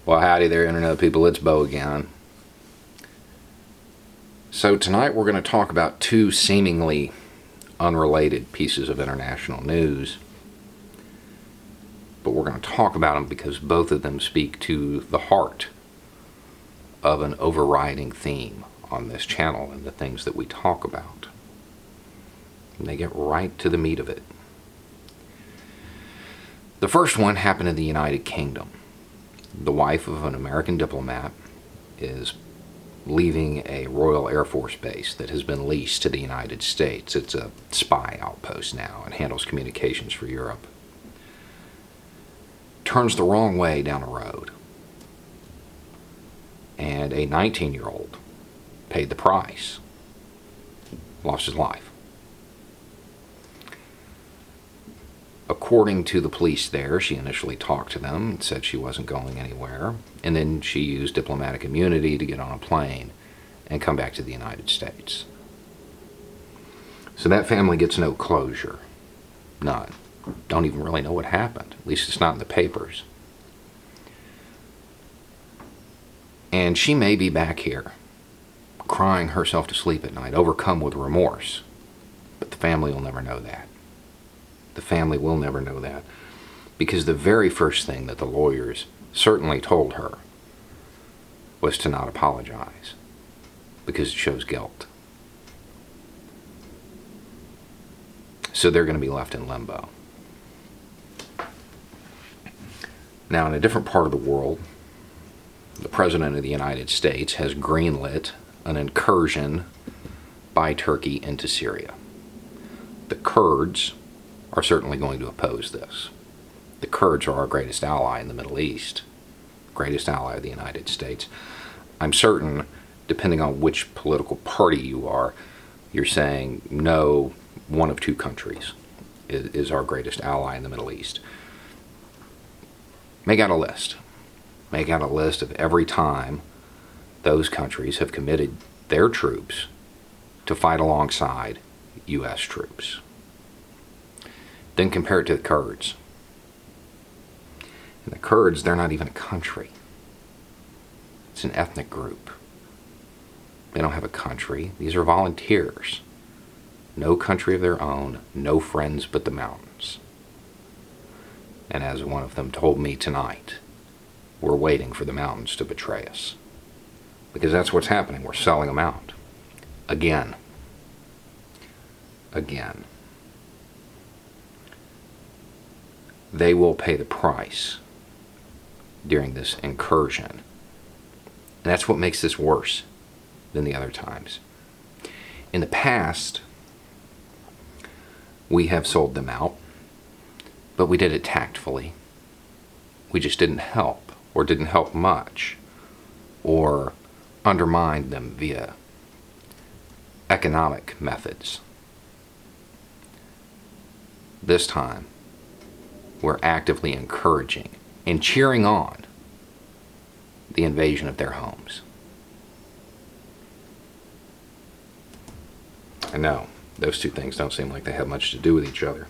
Well, howdy there, Internet people. It's Bo again. So tonight we're going to talk about two seemingly unrelated pieces of international news. But we're going to talk about them because both of them speak to the heart of an overriding theme on this channel and the things that we talk about. And they get right to the meat of it. The first one happened in the United Kingdom. The wife of an American diplomat is leaving a Royal Air Force base that has been leased to the United States. It's a spy outpost now and handles communications for Europe. Turns the wrong way down a road. And a 19-year-old paid the price. Lost his life. According to the police there, she initially talked to them and said she wasn't going anywhere, and then she used diplomatic immunity to get on a plane and come back to the United States. So that family gets no closure. None. Don't even really know what happened. At least it's not in the papers. And she may be back here, crying herself to sleep at night, overcome with remorse. But the family will never know that. The family will never know that, because the very first thing that the lawyers certainly told her was to not apologize, because it shows guilt. So they're going to be left in limbo. Now, in a different part of the world, the President of the United States has greenlit an incursion by Turkey into Syria. The Kurds are certainly going to oppose this. The Kurds are our greatest ally in the Middle East, greatest ally of the United States. I'm certain, depending on which political party you are, you're saying, no, one of two countries is our greatest ally in the Middle East. Make out a list. Make out a list of every time those countries have committed their troops to fight alongside U.S. troops. Then compare it to the Kurds. And the Kurds, they're not even a country. It's an ethnic group. They don't have a country. These are volunteers. No country of their own, no friends but the mountains. And as one of them told me tonight, we're waiting for the mountains to betray us. Because that's what's happening. We're selling them out. Again. Again. They will pay the price during this incursion. And that's what makes this worse than the other times. In the past, we have sold them out, but we did it tactfully. We just didn't help, or didn't help much, or undermined them via economic methods. This time, we're actively encouraging and cheering on the invasion of their homes. I know, those two things don't seem like they have much to do with each other.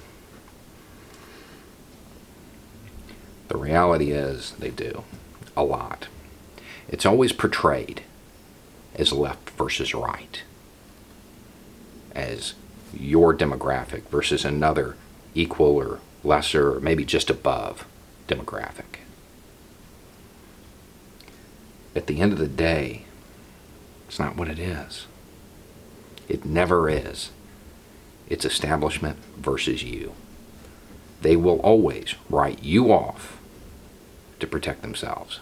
The reality is they do, a lot. It's always portrayed as left versus right, as your demographic versus another equal or lesser, or maybe just above demographic. At the end of the day, it's not what it is. It never is. It's establishment versus you. They will always write you off to protect themselves.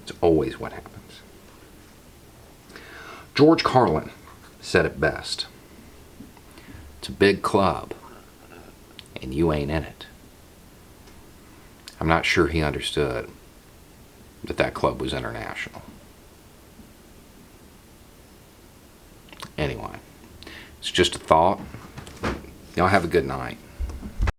It's always what happens. George Carlin said it best. It's a big club, and you ain't in it. I'm not sure he understood that that club was international. Anyway, it's just a thought. Y'all have a good night.